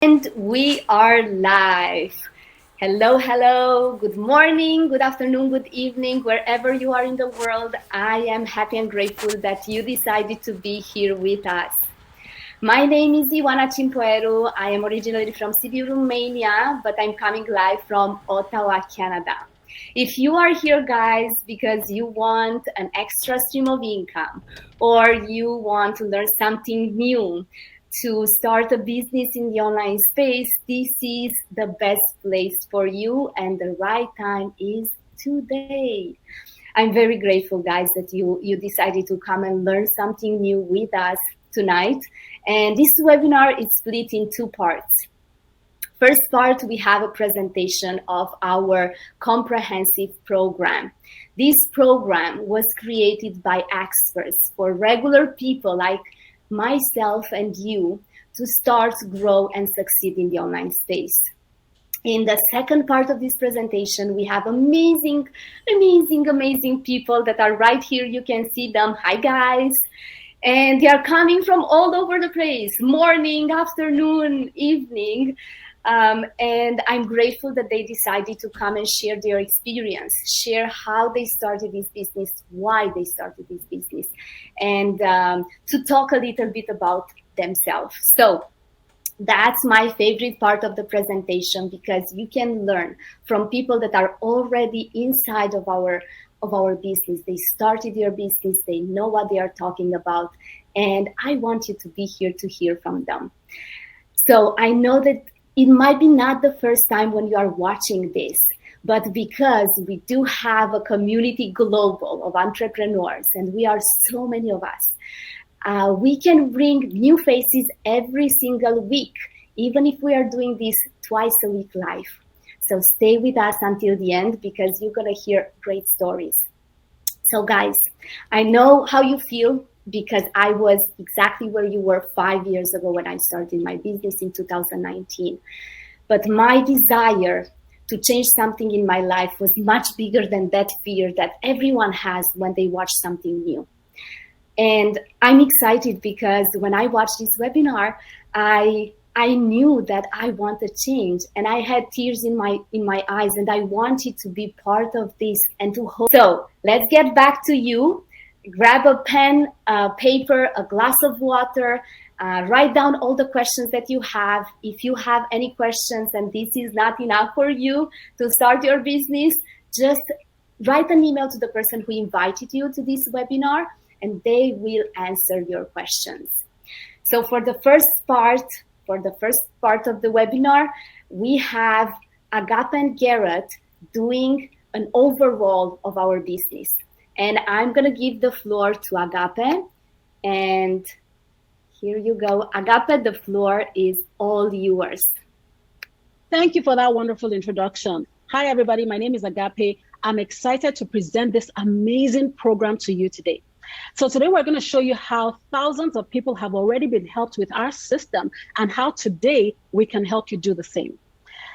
And we are live. Hello, hello. Good morning, good afternoon, good evening, wherever you are in the world. I am happy and grateful that you decided to be here with us. My name is Ioana Cimpoeru. I am originally from Sibiu, Romania, but I'm coming live from Ottawa, Canada. If you are here, guys, because you want an extra stream of income or you want to learn something new, to start a business in the online space, this is the best place for you, and the right time is today. I'm very grateful, guys, that you decided to come and learn something new with us tonight. And this webinar is split in two parts. First part, we have a presentation of our comprehensive program. This program was created by experts for regular people like myself and you to start, grow, and succeed in the online space. In the second part of this presentation, we have amazing people that are right here. You can see them. Hi, guys. And they are coming from all over the place, morning, afternoon, evening. And I'm grateful that they decided to come and share their experience, share how they started this business, why they started this business, and to talk a little bit about themselves. So that's my favorite part of the presentation, because you can learn from people that are already inside of our business. They started their business, they know what they are talking about, and I want you to be here to hear from them. So I know that it might be not the first time when you are watching this, but because we do have a community global of entrepreneurs, and we are so many of us, we can bring new faces every single week, even if we are doing this twice a week live. So stay with us until the end, because you're going to hear great stories. So guys, I know how you feel, because I was exactly where you were 5 years ago when I started my business in 2019. But my desire to change something in my life was much bigger than that fear that everyone has when they watch something new. And I'm excited because when I watched this webinar, I knew that I wanted change, and I had tears in my eyes, and I wanted to be part of this and to hope. So let's get back to you. Grab a pen, paper, a glass of water, write down all the questions that you have. If you have any questions and this is not enough for you to start your business, just write an email to the person who invited you to this webinar, and they will answer your questions. So for the first part of the webinar, we have Agape and Garrett doing an overall of our business. And I'm going to give the floor to Agape. And here you go. Agape, the floor is all yours. Thank you for that wonderful introduction. Hi, everybody. My name is Agape. I'm excited to present this amazing program to you today. So today we're going to show you how thousands of people have already been helped with our system, and how today we can help you do the same.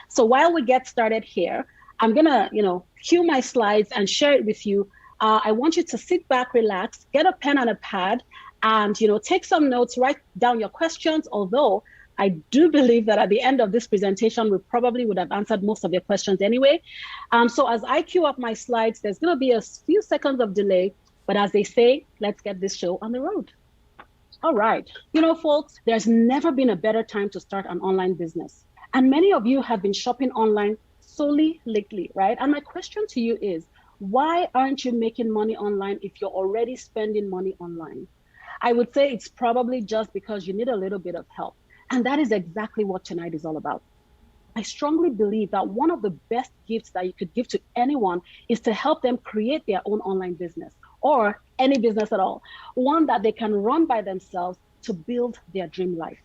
So while we get started here, I'm going to, cue my slides and share it with you. I want you to sit back, relax, get a pen and a pad, and, take some notes, write down your questions, although I do believe that at the end of this presentation, we probably would have answered most of your questions anyway. So as I queue up my slides, there's going to be a few seconds of delay, but as they say, let's get this show on the road. All right. Folks, there's never been a better time to start an online business. And many of you have been shopping online solely lately, right? And my question to you is, why aren't you making money online if you're already spending money online? I would say it's probably just because you need a little bit of help. And that is exactly what tonight is all about. I strongly believe that one of the best gifts that you could give to anyone is to help them create their own online business, or any business at all, one that they can run by themselves to build their dream life.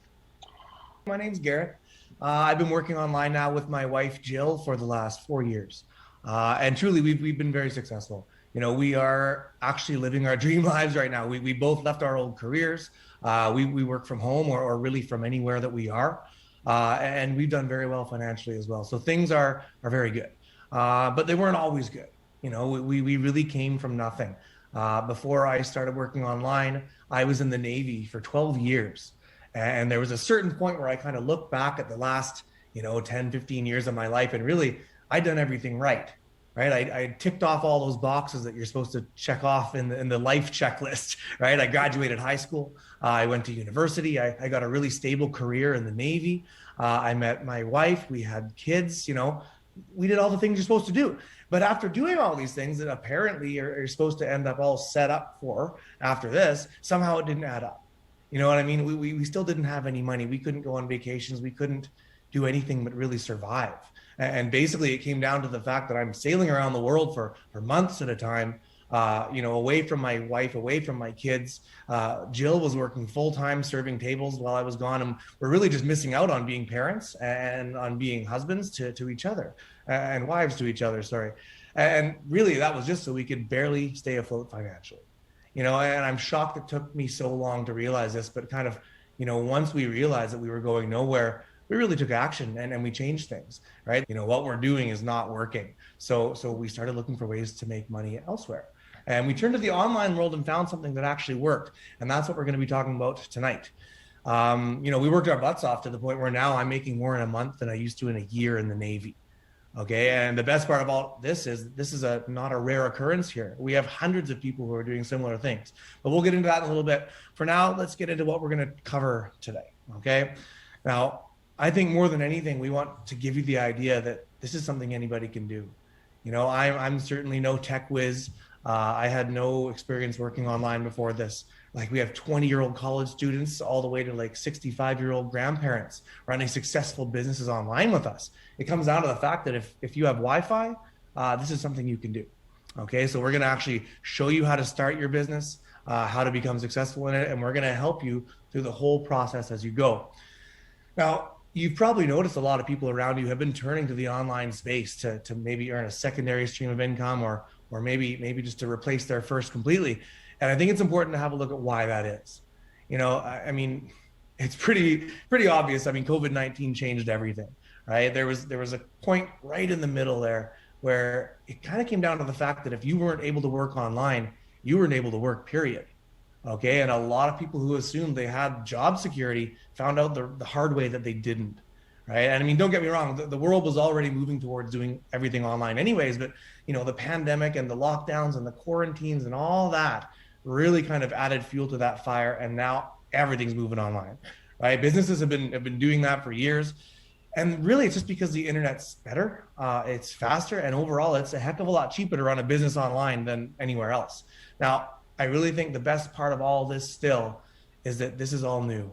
My name's Garrett. I've been working online now with my wife, Jill, for the last 4 years. And truly, we've been very successful. We are actually living our dream lives right now. We both left our old careers. We work from home or really from anywhere that we are. And we've done very well financially as well. So things are very good. But they weren't always good. We really came from nothing. Before I started working online, I was in the Navy for 12 years. And there was a certain point where I kind of looked back at the last, 10, 15 years of my life, and really I'd done everything right. Right. I ticked off all those boxes that you're supposed to check off in the life checklist. Right. I graduated high school. I went to university. I got a really stable career in the Navy. I met my wife. We had kids. We did all the things you're supposed to do. But after doing all these things that apparently you're supposed to end up all set up for after this, somehow it didn't add up. You know what I mean? We still didn't have any money. We couldn't go on vacations. We couldn't do anything but really survive. And basically it came down to the fact that I'm sailing around the world for months at a time, away from my wife, away from my kids. Jill was working full-time serving tables while I was gone. And we're really just missing out on being parents and on being husbands to each other and wives to each other, sorry. And really that was just so we could barely stay afloat financially. And I'm shocked it took me so long to realize this, but kind of, once we realized that we were going nowhere, we really took action and we changed things, right? What we're doing is not working. So we started looking for ways to make money elsewhere. And we turned to the online world and found something that actually worked. And that's what we're going to be talking about tonight. We worked our butts off to the point where now I'm making more in a month than I used to in a year in the Navy. Okay. And the best part about this is not a rare occurrence here. We have hundreds of people who are doing similar things, but we'll get into that in a little bit. For now, let's get into what we're going to cover today. Okay. Now, I think more than anything, we want to give you the idea that this is something anybody can do. I'm certainly no tech whiz. I had no experience working online before this. Like, we have 20-year-old college students all the way to like 65-year-old grandparents running successful businesses online with us. It comes down to the fact that if you have Wi-Fi, this is something you can do. Okay, so we're going to actually show you how to start your business, how to become successful in it, and we're going to help you through the whole process as you go. Now, you've probably noticed a lot of people around you have been turning to the online space to maybe earn a secondary stream of income or maybe just to replace their first completely. And I think it's important to have a look at why that is. I mean, it's pretty obvious. I mean, COVID-19 changed everything, right? There was a point right in the middle there where it kind of came down to the fact that if you weren't able to work online, you weren't able to work, period. Okay. And a lot of people who assumed they had job security found out the hard way that they didn't. Right. And I mean, don't get me wrong, the world was already moving towards doing everything online anyways, but the pandemic and the lockdowns and the quarantines and all that really kind of added fuel to that fire. And now everything's moving online, right? Businesses have been doing that for years. And really it's just because the internet's better, it's faster, and overall it's a heck of a lot cheaper to run a business online than anywhere else. Now, I really think the best part of all this still is that this is all new.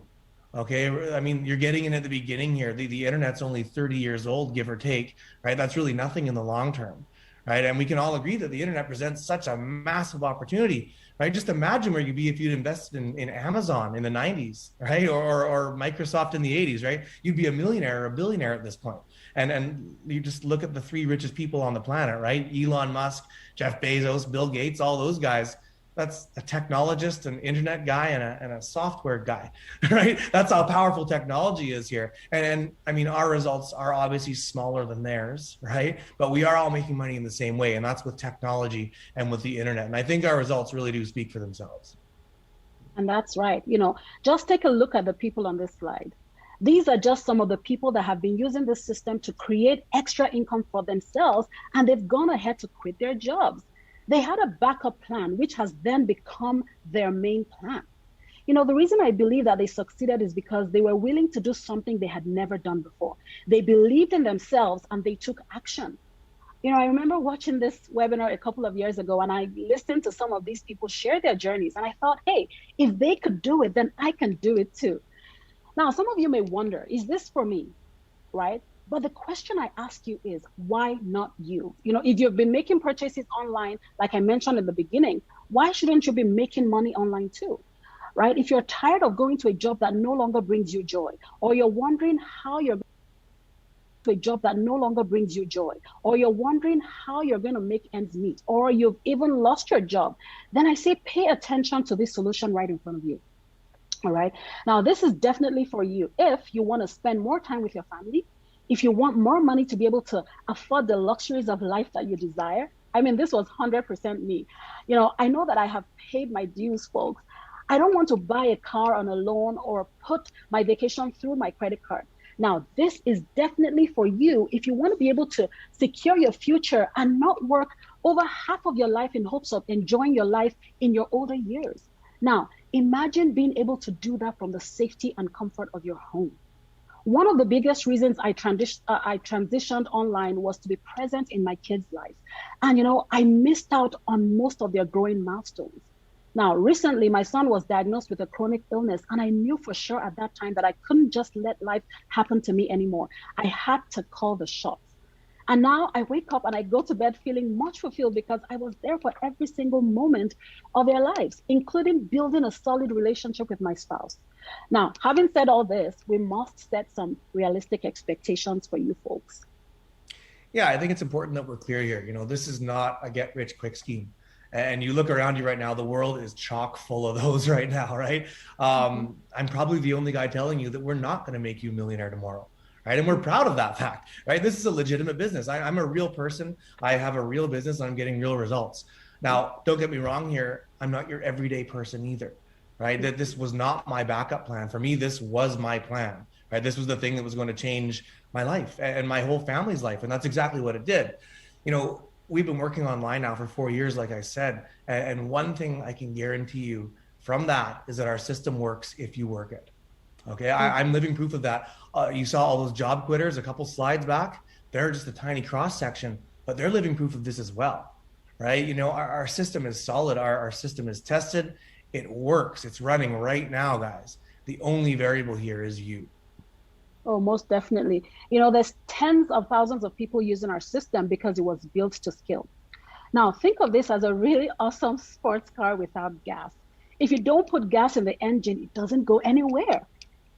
Okay. I mean, you're getting in at the beginning here. The internet's only 30 years old, give or take, right? That's really nothing in the long term, right? And we can all agree that the internet presents such a massive opportunity, right? Just imagine where you'd be if you'd invested in Amazon in the 90s, right? Or Microsoft in the 80s, right? You'd be a millionaire or a billionaire at this point. And you just look at the three richest people on the planet, right? Elon Musk, Jeff Bezos, Bill Gates, all those guys. That's a technologist, an internet guy, and a software guy, right? That's how powerful technology is here. And I mean, our results are obviously smaller than theirs, right? But we are all making money in the same way. And that's with technology and with the internet. And I think our results really do speak for themselves. And that's right. Just take a look at the people on this slide. These are just some of the people that have been using this system to create extra income for themselves, and they've gone ahead to quit their jobs. They had a backup plan, which has then become their main plan. The reason I believe that they succeeded is because they were willing to do something they had never done before. They believed in themselves and they took action. I remember watching this webinar a couple of years ago, and I listened to some of these people share their journeys. And I thought, hey, if they could do it, then I can do it too. Now, some of you may wonder, is this for me, right? But the question I ask you is, why not you? If you've been making purchases online, like I mentioned in the beginning, why shouldn't you be making money online too, right? If you're tired of going to a job that no longer brings you joy, or you're wondering how you're to a job that no longer brings you joy, or you're wondering how you're going to make ends meet, or you've even lost your job, then I say pay attention to this solution right in front of you. All right. Now, this is definitely for you if you want to spend more time with your family, if you want more money to be able to afford the luxuries of life that you desire. I mean, this was 100% me. I know that I have paid my dues, folks. I don't want to buy a car on a loan or put my vacation through my credit card. Now, this is definitely for you if you want to be able to secure your future and not work over half of your life in hopes of enjoying your life in your older years. Now, imagine being able to do that from the safety and comfort of your home. One of the biggest reasons I transitioned online was to be present in my kids' lives. And, I missed out on most of their growing milestones. Now, recently, my son was diagnosed with a chronic illness, and I knew for sure at that time that I couldn't just let life happen to me anymore. I had to call the shots. And now I wake up and I go to bed feeling much fulfilled because I was there for every single moment of their lives, including building a solid relationship with my spouse. Now, having said all this, we must set some realistic expectations for you folks. Yeah, I think it's important that we're clear here. This is not a get rich quick scheme. And you look around you right now, the world is chock full of those right now, right? I'm probably the only guy telling you that we're not going to make you a millionaire tomorrow, right? And we're proud of that fact, right? This is a legitimate business. I'm a real person. I have a real business and I'm getting real results. Now, don't get me wrong here. I'm not your everyday person either, right? That this was not my backup plan. For me, this was my plan, right? This was the thing that was going to change my life and my whole family's life. And that's exactly what it did. We've been working online now for 4 years, like I said, and one thing I can guarantee you from that is that our system works if you work it. Okay, I'm living proof of that. You saw all those job quitters a couple slides back. They're just a tiny cross section, but they're living proof of this as well, right? Our system is solid. Our system is tested. It works. It's running right now, guys. The only variable here is you. Oh, most definitely. There's tens of thousands of people using our system because it was built to scale. Now, think of this as a really awesome sports car without gas. If you don't put gas in the engine, it doesn't go anywhere.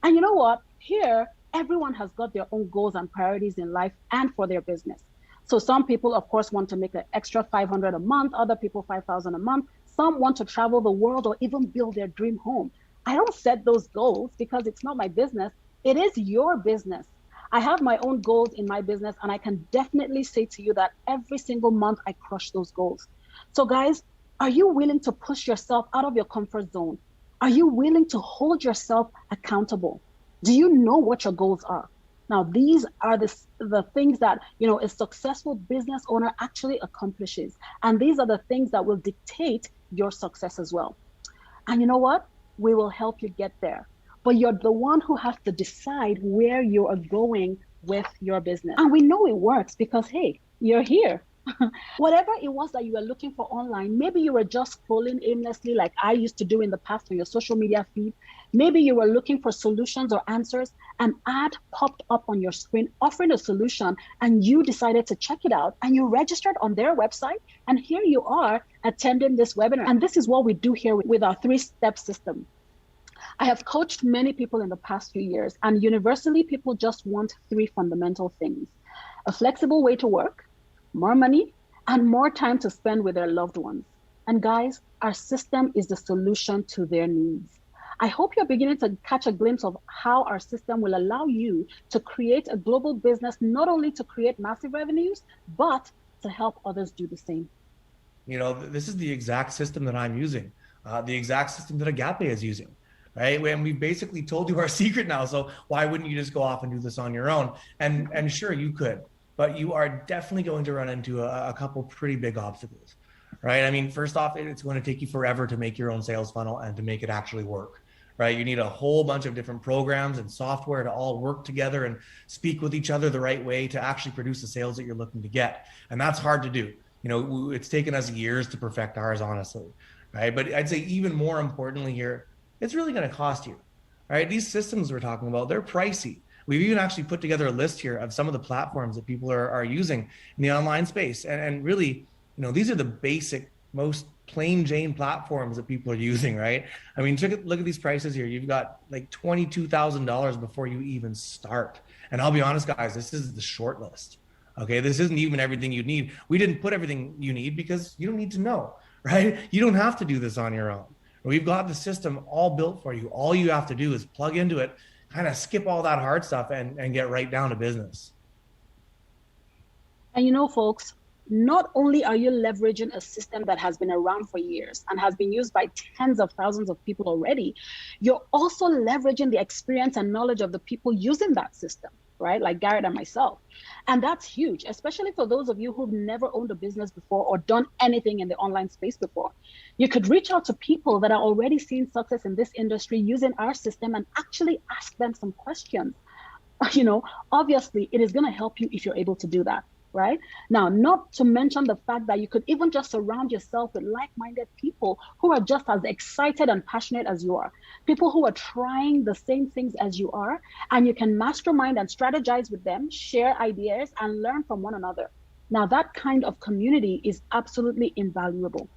And you know what? Here, everyone has got their own goals and priorities in life and for their business. So some people, of course, want to make an extra $500 a month, other people $5,000 a month. Some want to travel the world or even build their dream home. I don't set those goals because it's not my business. It is your business. I have my own goals in my business, and I can definitely say to you that every single month I crush those goals. So guys, are you willing to push yourself out of your comfort zone? Are you willing to hold yourself accountable? Do you know what your goals are? Now, these are the things that, a successful business owner actually accomplishes. And these are the things that will dictate your success as well. And you know what? We will help you get there. But you're the one who has to decide where you are going with your business. And we know it works because, hey, you're here. Whatever it was that you were looking for online, maybe you were just scrolling aimlessly like I used to do in the past on your social media feed. Maybe you were looking for solutions or answers. An ad popped up on your screen offering a solution, and you decided to check it out, and you registered on their website, and here you are attending this webinar. And this is what we do here with our 3-step system. I have coached many people in the past few years, and universally, people just want 3 fundamental things: a flexible way to work, more money, and more time to spend with their loved ones. And guys, our system is the solution to their needs. I hope you're beginning to catch a glimpse of how our system will allow you to create a global business, not only to create massive revenues, but to help others do the same. This is the exact system that I'm using, the exact system that Agape is using. Right? And we basically told you our secret now. So why wouldn't you just go off and do this on your own? And sure, you could, but you are definitely going to run into a couple pretty big obstacles, right? I mean, first off, it's going to take you forever to make your own sales funnel and to make it actually work, right? You need a whole bunch of different programs and software to all work together and speak with each other the right way to actually produce the sales that you're looking to get. And that's hard to do. It's taken us years to perfect ours, honestly, right? But I'd say even more importantly here, it's really going to cost you, right? These systems we're talking about, they're pricey. We've even actually put together a list here of some of the platforms that people are using in the online space. And really, these are the basic, most plain Jane platforms that people are using, right? I mean, look at these prices here. You've got like $22,000 before you even start. And I'll be honest, guys, this is the short list. Okay, this isn't even everything you need. We didn't put everything you need because you don't need to know, right? You don't have to do this on your own. We've got the system all built for you. All you have to do is plug into it, kind of skip all that hard stuff and get right down to business. And folks, not only are you leveraging a system that has been around for years and has been used by tens of thousands of people already, you're also leveraging the experience and knowledge of the people using that system, right? Like Garrett and myself. And that's huge, especially for those of you who've never owned a business before or done anything in the online space before. You could reach out to people that are already seeing success in this industry using our system and actually ask them some questions. Obviously, it is going to help you if you're able to do that. Right? Now, not to mention the fact that you could even just surround yourself with like-minded people who are just as excited and passionate as you are, people who are trying the same things as you are, and you can mastermind and strategize with them, share ideas, and learn from one another. Now, that kind of community is absolutely invaluable.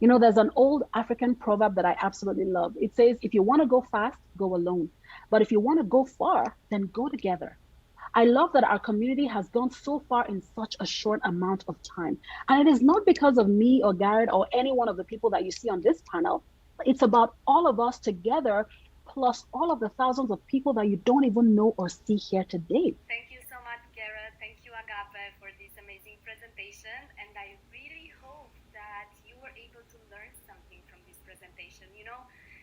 There's an old African proverb that I absolutely love. It says, if you want to go fast, go alone. But if you want to go far, then go together. I love that our community has gone so far in such a short amount of time. And it is not because of me or Garrett or any one of the people that you see on this panel. It's about all of us together, plus all of the thousands of people that you don't even know or see here today. Thank you so much, Garrett. Thank you, Agape, for this amazing presentation. And I really hope that you were able to learn something from this presentation.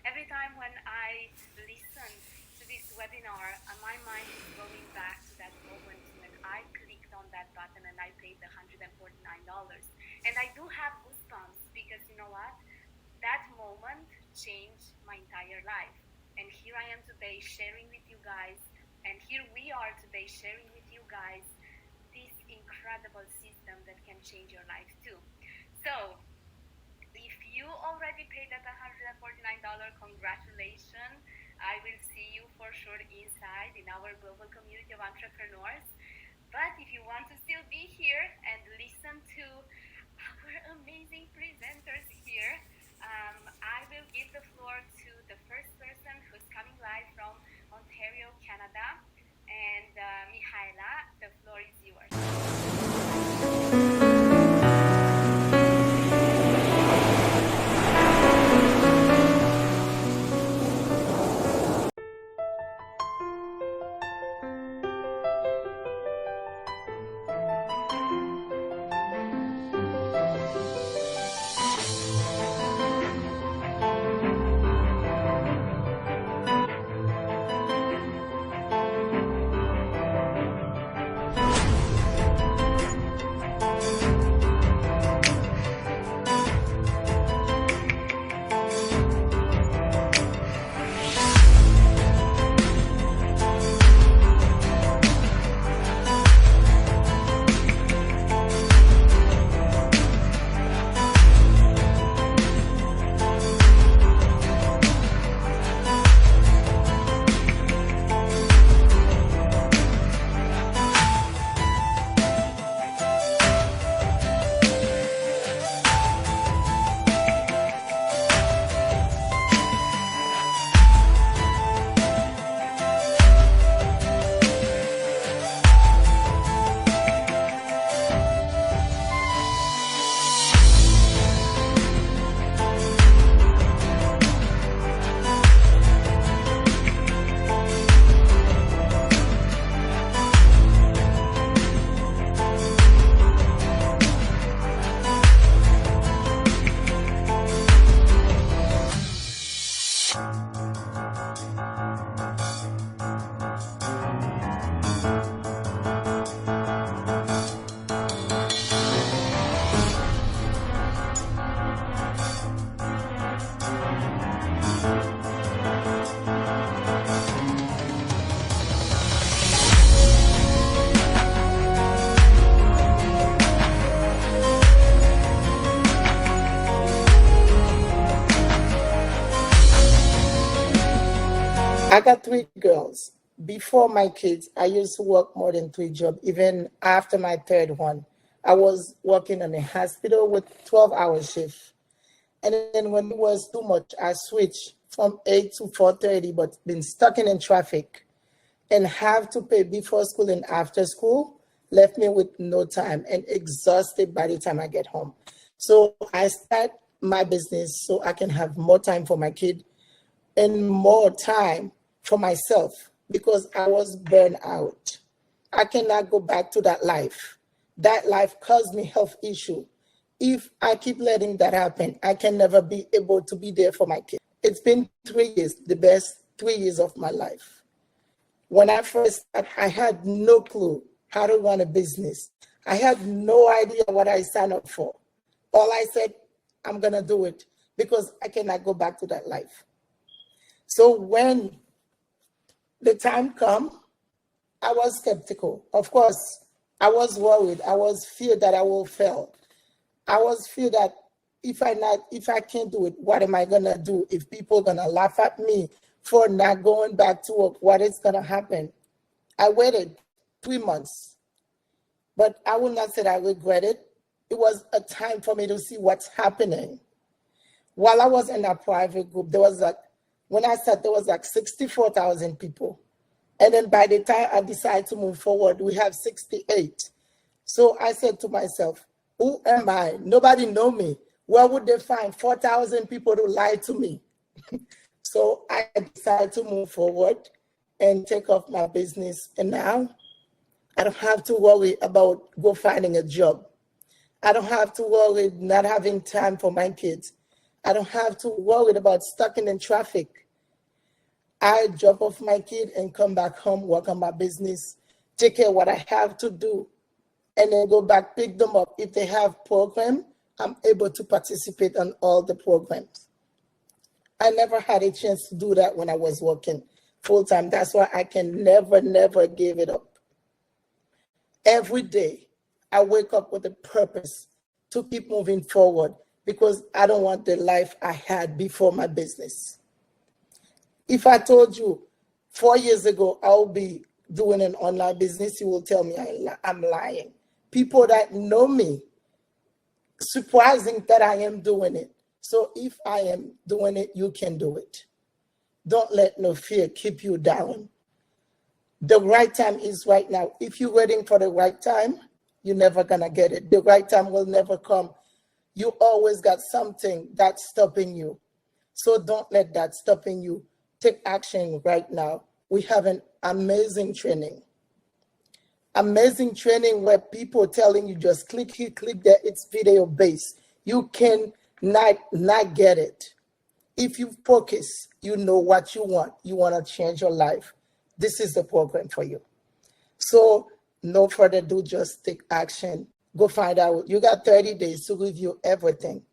Every time when I listen to this webinar, my mind is going back to that moment when I clicked on that button and I paid the $149. And I do have goosebumps because you know what? That moment changed my entire life. And here I am today sharing with you guys, and here we are today sharing with you guys this incredible system that can change your life too. So, if you already paid that $149, congratulations. I will see you for sure inside in our global community of entrepreneurs. But if you want to still be here and listen to our amazing presenters here, I will give the floor to the first person who's coming live from Ontario, Canada. And Mihaela, the floor is yours. I got 3 girls. Before my kids, I used to work more than 3 jobs. Even after my 3rd one, I was working in a hospital with 12-hour shift. And then when it was too much, I switched from 8 to 4:30, but been stuck in traffic and have to pay before school and after school, left me with no time and exhausted by the time I get home. So I start my business so I can have more time for my kid and more time for myself because I was burned out. I cannot go back to that life that life caused me health issue. If I keep letting that happen, I can never be able to be there for my kids. It's been 3 years, the best 3 years of my life. When I first started, I had no clue how to run a business. I had no idea what I signed up for. All I said, I'm going to do it because I cannot go back to that life. So when the time come, I was skeptical. Of course, I was worried. I was feared that I will fail. I was feared that if I can't do it, what am I gonna do? If people are gonna laugh at me for not going back to work, what is gonna happen? I waited 3 months, but I will not say that I regret it. It was a time for me to see what's happening. While I was in a private group, when I started, there was 64,000 people. And then by the time I decided to move forward, we have 68. So I said to myself, who am I? Nobody know me. Where would they find 4,000 people to lie to me? So I decided to move forward and take off my business. And now I don't have to worry about finding a job. I don't have to worry not having time for my kids. I don't have to worry about stuck in traffic. I drop off my kid and come back home, work on my business, take care of what I have to do, and then go back, pick them up. If they have program, I'm able to participate on all the programs. I never had a chance to do that when I was working full time. That's why I can never, never give it up. Every day, I wake up with a purpose to keep moving forward because I don't want the life I had before my business. If I told you 4 years ago I'll be doing an online business, you will tell me I'm lying. People that know me, surprising that I am doing it. So if I am doing it, you can do it. Don't let no fear keep you down. The right time is right now. If you're waiting for the right time, you're never gonna get it. The right time will never come. You always got something that's stopping you. So don't let that stopping you. Take action right now. We have an amazing training. Amazing training where people telling you just click here, click there. It's video based. You can not get it. If you focus, you know what you want. You want to change your life. This is the program for you. So no further ado, just take action. Go find out. You got 30 days to review everything.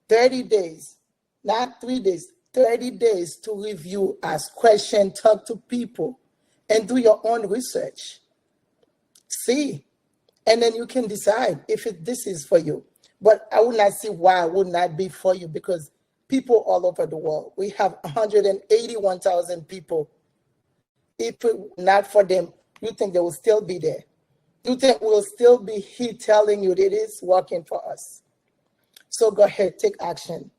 30 days, not 3 days. 30 days to review, ask questions, talk to people, and do your own research. See, and then you can decide if this is for you. But I would not see why it would not be for you because people all over the world, we have 181,000 people. If it not for them, you think they will still be there? You think we'll still be here telling you that it is working for us? So go ahead, take action.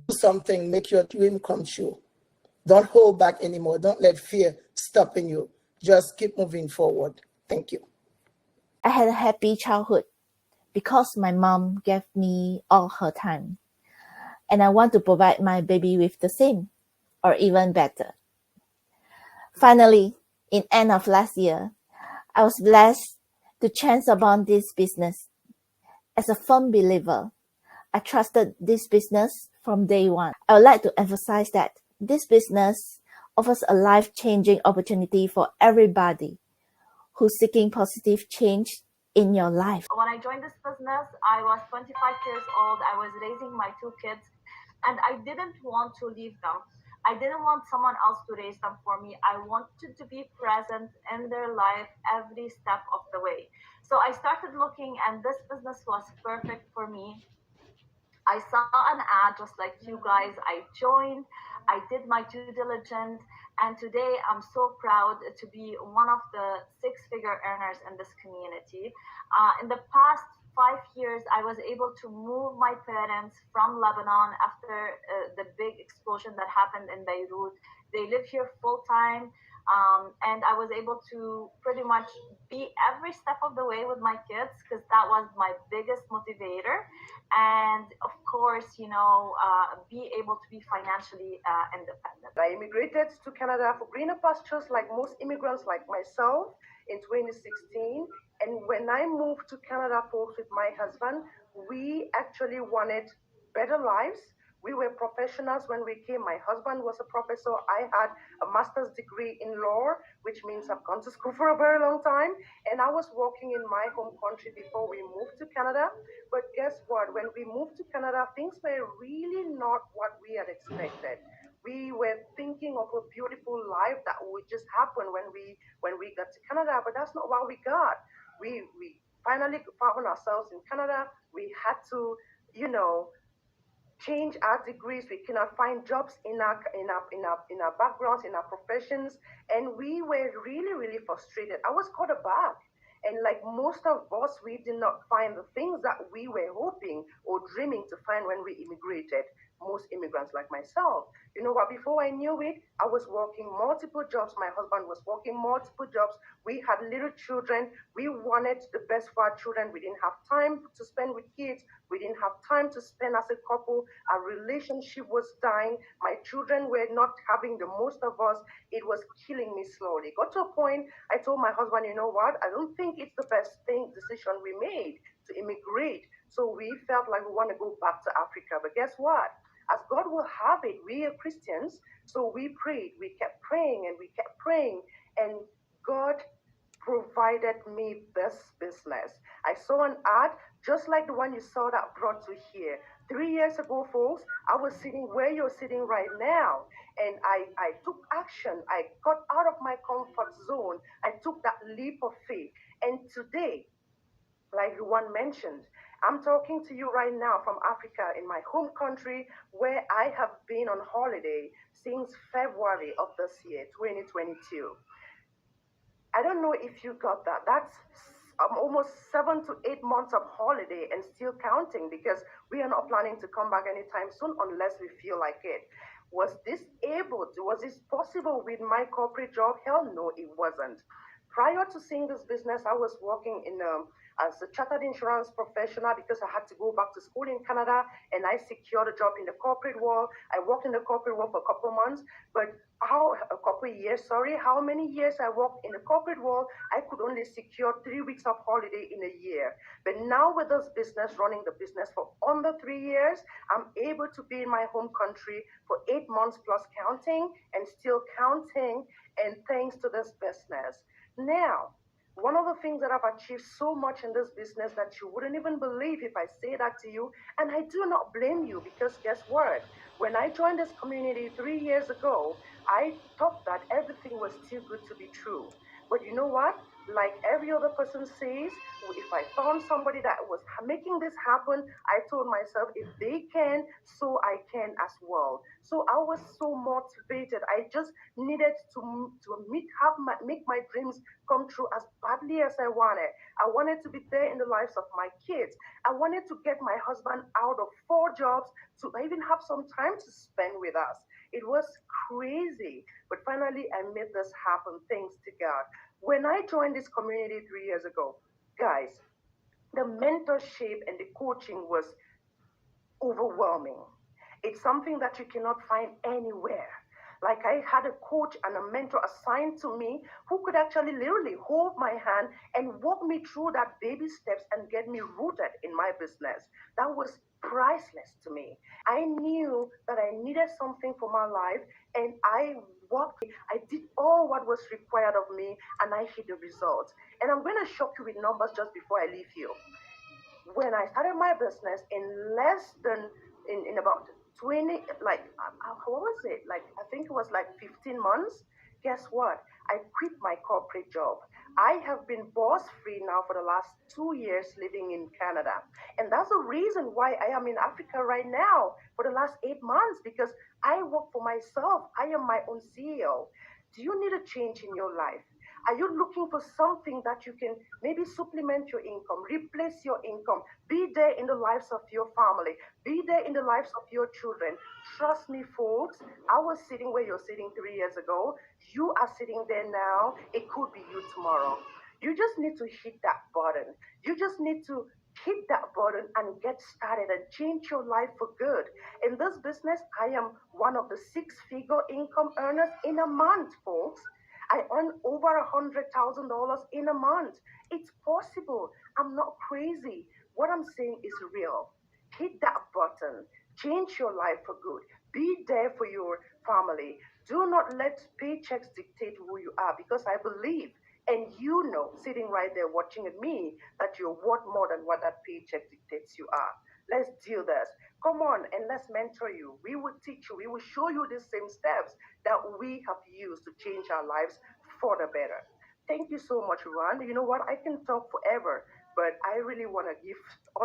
Do something, make your dream come true. Don't hold back anymore. Don't let fear stopping you. Just keep moving forward. Thank you. I had a happy childhood because my mom gave me all her time. And I want to provide my baby with the same or even better. Finally, in end of last year, I was blessed to chance upon this business. As a firm believer, I trusted this business from day one. I would like to emphasize that this business offers a life-changing opportunity for everybody who's seeking positive change in your life. When I joined this business, I was 25 years old. I was raising my 2 kids, and I didn't want to leave them. I didn't want someone else to raise them for me. I wanted to be present in their life every step of the way. So I started looking, and this business was perfect for me. I saw an ad just like you guys. I joined, I did my due diligence, and today I'm so proud to be one of the 6-figure earners in this community. In the past 5 years, I was able to move my parents from Lebanon after the big explosion that happened in Beirut. They live here full time. And I was able to pretty much be every step of the way with my kids because that was my biggest motivator. And of course, be able to be financially independent. I immigrated to Canada for greener pastures like most immigrants like myself in 2016. And when I moved to Canada, folks, with my husband, we actually wanted better lives. We were professionals when we came. My husband was a professor. I had a master's degree in law, which means I've gone to school for a very long time. And I was working in my home country before we moved to Canada. But guess what? When we moved to Canada, things were really not what we had expected. We were thinking of a beautiful life that would just happen when we got to Canada, but that's not what we got. We finally found ourselves in Canada. We had to, you know, change our degrees. We cannot find jobs in our backgrounds, in our professions, and we were really really frustrated. I was caught aback. And like most of us, we did not find the things that we were hoping or dreaming to find when we immigrated. Most immigrants like myself. You know what? Before I knew it, I was working multiple jobs. My husband was working multiple jobs. We had little children. We wanted the best for our children. We didn't have time to spend with kids. We didn't have time to spend as a couple. Our relationship was dying. My children were not having the most of us. It was killing me slowly. Got to a point, I told my husband, you know what? I don't think it's the best decision we made to immigrate. So we felt like we want to go back to Africa. But guess what? As God will have it, we are Christians, so we prayed. We kept praying and we kept praying, and God provided me this business. I saw an ad just like the one you saw that brought you here. 3 years ago, folks, I was sitting where you're sitting right now, and I took action. I got out of my comfort zone. I took that leap of faith. And today, like Luan mentioned, I'm talking to you right now from Africa in my home country where I have been on holiday since February of this year, 2022. I don't know if you got that. That's almost 7 to 8 months of holiday and still counting because we are not planning to come back anytime soon unless we feel like it. Was this possible with my corporate job? Hell no, it wasn't. Prior to seeing this business, I was working as a chartered insurance professional because I had to go back to school in Canada, and I secured a job in the corporate world. I worked in the corporate world for a couple of months, but a couple of years, sorry, how many years I worked in the corporate world, I could only secure 3 weeks of holiday in a year. But now with this business, running the business for under 3 years, I'm able to be in my home country for 8 months plus counting and still counting, and thanks to this business. Now, one of the things that I've achieved so much in this business that you wouldn't even believe if I say that to you, and I do not blame you because guess what? When I joined this community 3 years ago, I thought that everything was too good to be true. But you know what? Like every other person says, if I found somebody that was making this happen, I told myself, if they can, so I can as well. So I was so motivated. I just needed to make my dreams come true as badly as I wanted. I wanted to be there in the lives of my kids. I wanted to get my husband out of 4 jobs to even have some time to spend with us. It was crazy, but finally I made this happen thanks to God. When I joined this community 3 years ago, guys, the mentorship and the coaching was overwhelming. It's something that you cannot find anywhere. Like I had a coach and a mentor assigned to me who could actually literally hold my hand and walk me through that baby steps and get me rooted in my business. That was priceless to me. I knew that I needed something for my life, and I worked, I did all what was required of me, and I hit the results. And I'm going to shock you with numbers just before I leave you. When I started my business in less than in about 20, like what was it? Like I think it was like 15 months. Guess what? I quit my corporate job. I have been boss free now for the last 2 years living in Canada. And that's the reason why I am in Africa right now for the last 8 months because I work for myself. I am my own CEO. Do you need a change in your life? Are you looking for something that you can maybe supplement your income, replace your income, be there in the lives of your family, be there in the lives of your children? Trust me, folks, I was sitting where you're sitting 3 years ago. You are sitting there now. It could be you tomorrow. You just need to hit that button. You just need to hit that button and get started and change your life for good. In this business, I am one of the 6-figure income earners in a month, folks. I earn over $100,000 in a month. It's possible. I'm not crazy. What I'm saying is real. Hit that button. Change your life for good. Be there for your family. Do not let paychecks dictate who you are, because I believe, and you know, sitting right there watching at me, that you're worth more than what that paycheck dictates you are. Let's do this. Come on and let's mentor you. We will teach you. We will show you the same steps that we have used to change our lives for the better. Thank you so much, Ron. You know what? I can talk forever, but I really want to give.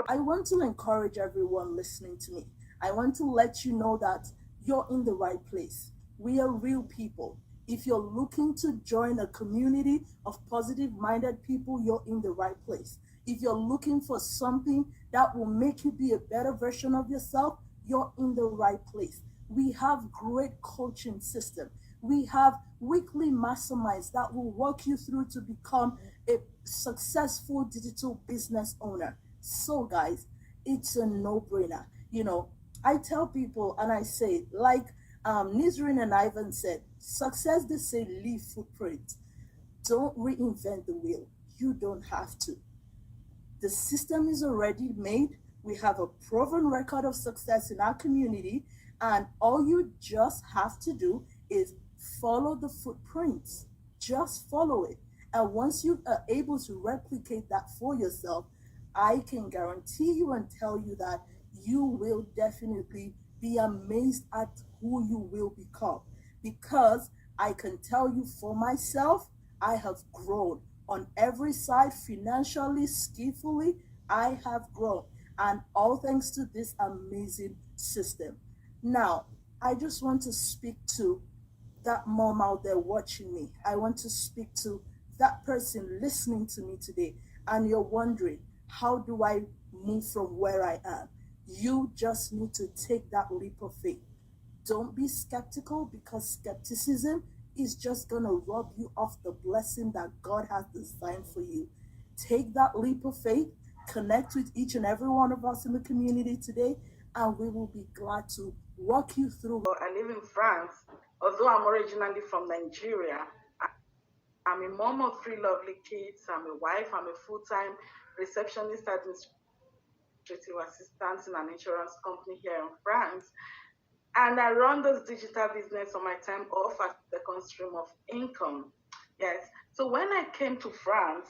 I want to encourage everyone listening to me. I want to let you know that you're in the right place. We are real people. If you're looking to join a community of positive minded people, you're in the right place. If you're looking for something that will make you be a better version of yourself, you're in the right place. We have great coaching system. We have weekly masterminds that will walk you through to become a successful digital business owner. So, guys, it's a no-brainer. I tell people and I say, like Nizrin and Ivan said, success, they say, leave footprint. Don't reinvent the wheel. You don't have to. The system is already made. We have a proven record of success in our community, and all you just have to do is follow the footprints. Just follow it. And once you are able to replicate that for yourself, I can guarantee you and tell you that you will definitely be amazed at who you will become. Because I can tell you for myself, I have grown on every side, financially, skillfully. I have grown, and all thanks to this amazing system. Now, I just want to speak to that mom out there watching me. I want to speak to that person listening to me today, and you're wondering, how do I move from where I am? You just need to take that leap of faith. Don't be skeptical, because skepticism is just going to rob you of the blessing that God has designed for you. Take that leap of faith, connect with each and every one of us in the community today, and we will be glad to walk you through. I live in France, although I'm originally from Nigeria. I'm a mom of three lovely kids. I'm a wife. I'm a full-time receptionist, administrative assistant in an insurance company here in France. And I run this digital business on my time off as the second stream of income. Yes. So when I came to France,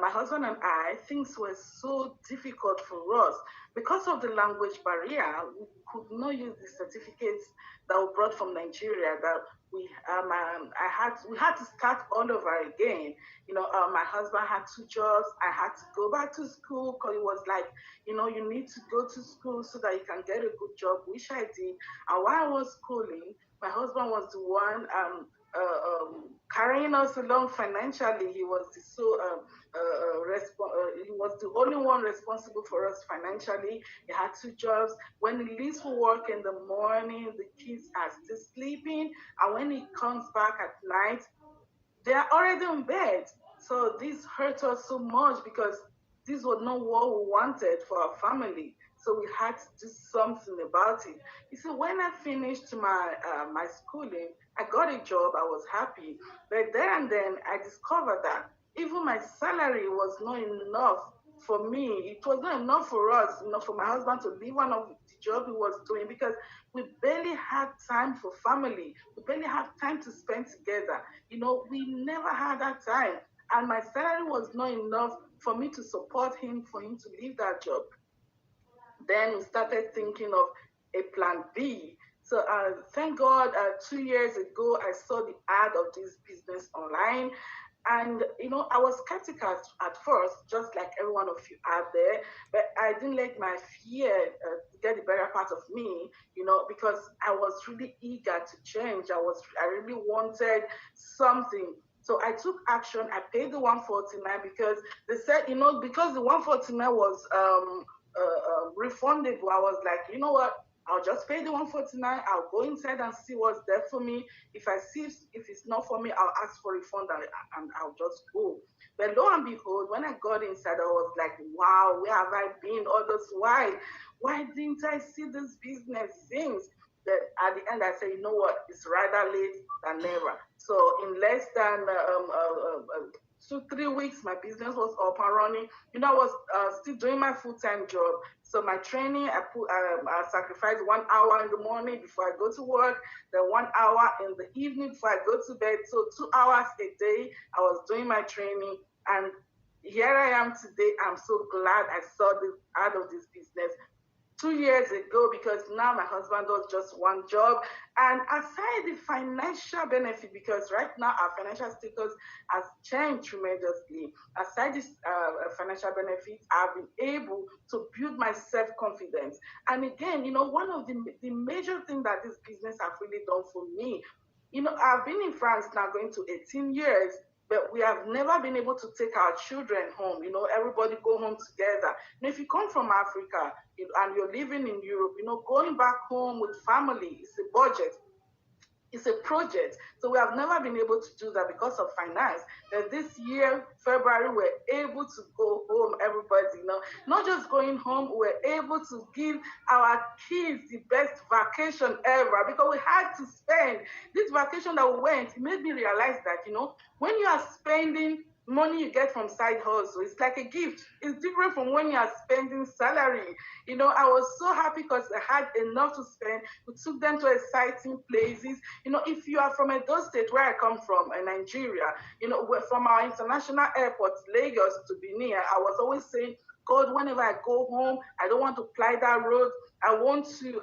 my husband and I, things were so difficult for us because of the language barrier. We could not use the certificates that were brought from Nigeria. That we had to start all over again. My husband had 2 jobs. I had to go back to school because it was like, you need to go to school so that you can get a good job, which I did. And while I was schooling, my husband was the one carrying us along financially. He was he was the only one responsible for us financially. He had 2 jobs. When he leaves for work in the morning, the kids are still sleeping, and when he comes back at night, they are already in bed. So this hurt us so much, because this was not what we wanted for our family. So we had to do something about it. You see, when I finished my schooling, I got a job. I was happy. But there and then, I discovered that even my salary was not enough for me. It was not enough for us, for my husband to leave one of the job he was doing, because we barely had time for family. We barely had time to spend together. We never had that time. And my salary was not enough for me to support him, for him to leave that job. Then we started thinking of a plan B. So thank God, 2 years ago, I saw the ad of this business online. And, I was skeptical at first, just like every one of you out there, but I didn't let my fear get the better part of me, because I was really eager to change. I really wanted something. So I took action. I paid the $149, because they said, because the $149 was refundable. I was like, you know what? I'll just pay the $149. I'll go inside and see what's there for me. If I see if it's not for me, I'll ask for a refund and I'll just go. But lo and behold, when I got inside, I was like, wow, where have I been all this while? Why didn't I see this business things? That at the end, I say, you know what? It's rather late than never. So in less than 2-3 weeks, my business was up and running. I was still doing my full-time job. So my training, I sacrificed 1 hour in the morning before I go to work, then 1 hour in the evening before I go to bed. So 2 hours a day, I was doing my training. And here I am today. I'm so glad I saw this out of this business 2 years ago, because now my husband does just one job. And aside the financial benefit, because right now our financial status has changed tremendously, aside this financial benefit, I've been able to build my self-confidence. And again, one of the major things that this business has really done for me, I've been in France now going to 18 years, but we have never been able to take our children home. Everybody go home together. If you come from Africa and you're living in Europe, going back home with family is a budget. It's a project. So we have never been able to do that because of finance. But this year, February, we're able to go home, everybody, not just going home, we're able to give our kids the best vacation ever, because we had to spend this vacation that we went. It made me realize that, when you are spending money you get from side hustle, it's like a gift. It's different from when you are spending salary. I was so happy because I had enough to spend. We took them to exciting places. If you are from Edo State, where I come from, in Nigeria, from our international airport, Lagos to Benin, I was always saying, God, whenever I go home, I don't want to fly that road. I want to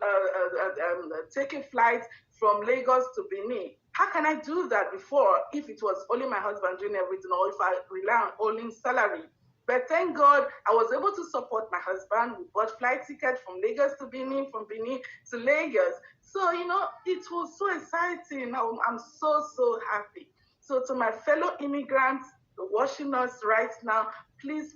take a flight from Lagos to Benin. How can I do that before, if it was only my husband doing everything, or if I rely on only salary? But thank God, I was able to support my husband. We bought flight tickets from Lagos to Benin, from Benin to Lagos. So, it was so exciting. I'm so happy. So to my fellow immigrants watching us right now, please,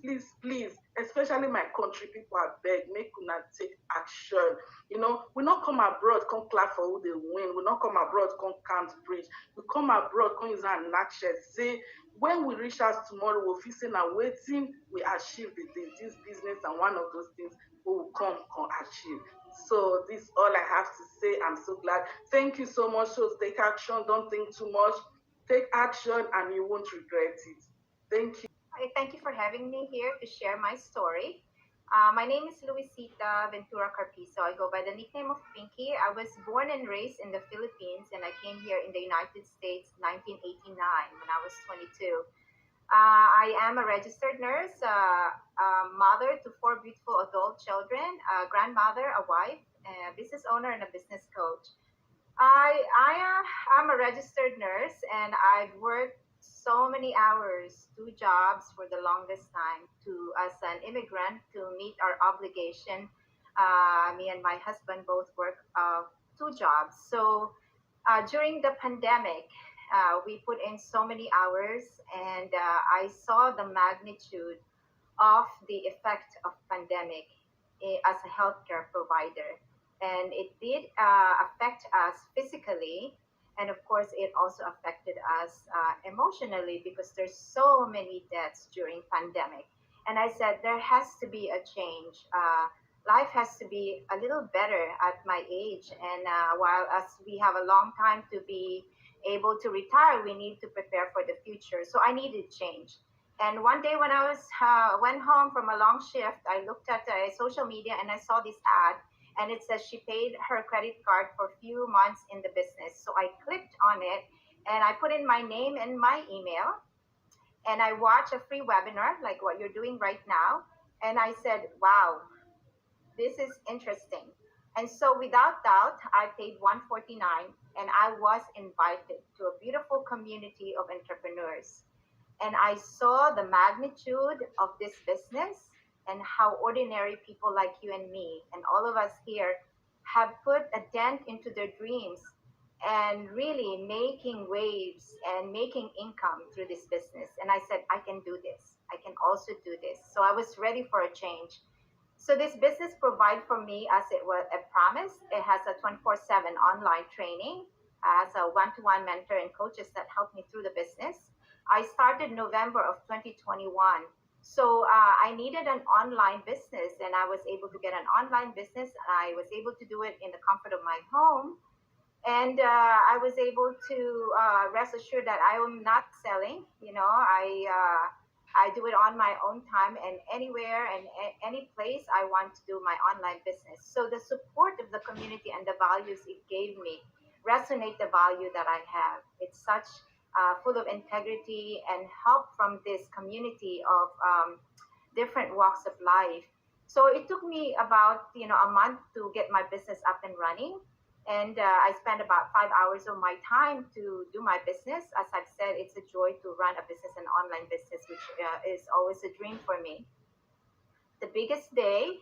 especially my country people, I beg, make una take action. We not come abroad, come clap for who they win. We not come abroad, come count bridge. We come abroad, come use our nutshell. Say, when we reach out tomorrow, we'll be saying, waiting, we achieve this business, and one of those things we will come achieve. So this is all I have to say. I'm so glad. Thank you so much. So take action. Don't think too much. Take action and you won't regret it. Thank you. Hi, thank you for having me here to share my story. My name is Luisita Ventura Carpizo. I go by the nickname of Pinky. I was born and raised in the Philippines, and I came here in the United States 1989 when I was 22. I am a registered nurse, a mother to 4 beautiful adult children, a grandmother, a wife, a business owner, and a business coach. I'm a registered nurse, and I've worked so many hours, 2 jobs for the longest time, as an immigrant, to meet our obligation. Me and my husband both work 2 jobs. So during the pandemic, we put in so many hours, and I saw the magnitude of the effect of pandemic as a healthcare provider. And it did affect us physically. And of course, it also affected us emotionally, because there's so many deaths during pandemic. And I said, there has to be a change. Life has to be a little better at my age. And while as we have a long time to be able to retire, we need to prepare for the future. So I needed change. And one day when I went home from a long shift, I looked at social media and I saw this ad. And it says she paid her credit card for a few months in the business. So I clicked on it and I put in my name and my email. And I watched a free webinar like what you're doing right now. And I said, wow, this is interesting. And so without doubt, I paid $149 and I was invited to a beautiful community of entrepreneurs. And I saw the magnitude of this business, and how ordinary people like you and me and all of us here have put a dent into their dreams and really making waves and making income through this business. And I said, I can do this. I can also do this. So I was ready for a change. So this business provides for me, as it was a promise. It has a 24/7 online training, as a one-to-one mentor and coaches that help me through the business. I started November of 2021. So I needed an online business, and I was able to get an online business. I was able to do it in the comfort of my home. And I was able to rest assured that I am not selling. I do it on my own time, and anywhere and any place I want to do my online business. So the support of the community and the values it gave me resonate the value that I have. It's such full of integrity and help from this community of different walks of life. So it took me about a month to get my business up and running, and I spend about 5 hours of my time to do my business. As I've said, it's a joy to run a business, an online business, which is always a dream for me. The biggest day,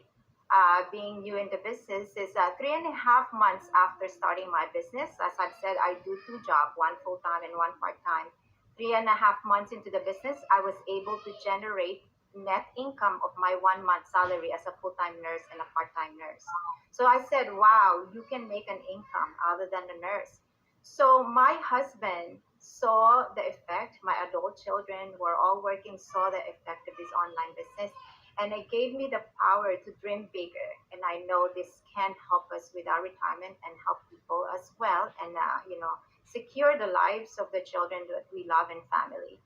being new in the business, is 3.5 months after starting my business. As I've said, I do two jobs, one full time and one part time. 3.5 months into the business, I was able to generate net income of my 1 month salary as a full time nurse and a part time nurse. So I said, wow, you can make an income other than a nurse. So my husband saw the effect, my adult children who are all working saw the effect of this online business. And it gave me the power to dream bigger. And I know this can help us with our retirement and help people as well. And, secure the lives of the children that we love and family.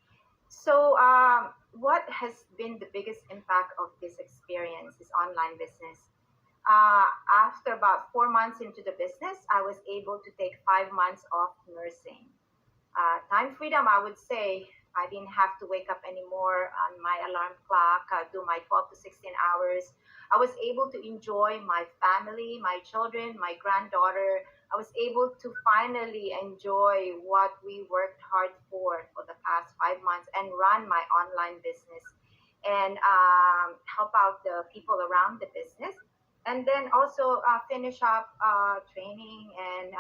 So, what has been the biggest impact of this experience, this online business? After about 4 months into the business, I was able to take 5 months off nursing. Time freedom, I would say, I didn't have to wake up anymore on my alarm clock, do my 12 to 16 hours. I was able to enjoy my family, my children, my granddaughter. I was able to finally enjoy what we worked hard for the past 5 months and run my online business and help out the people around the business. And then also finish up training and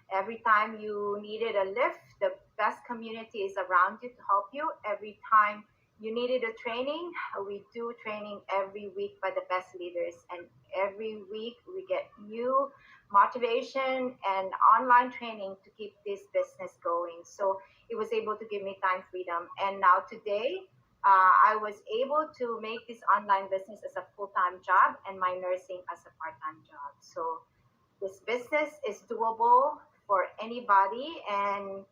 every time you needed a lift, the best community is around you to help you. Every time you needed a training, we do training every week by the best leaders. And every week we get new motivation and online training to keep this business going. So it was able to give me time freedom. And now today, I was able to make this online business as a full-time job and my nursing as a part-time job. So this business is doable for anybody. And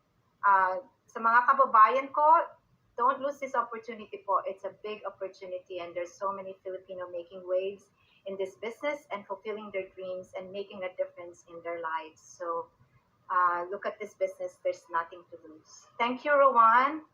sa mga kababayan ko, don't lose this opportunity po. It's a big opportunity and there's so many Filipino making waves in this business and fulfilling their dreams and making a difference in their lives. So look at this business. There's nothing to lose. Thank you, Rowan.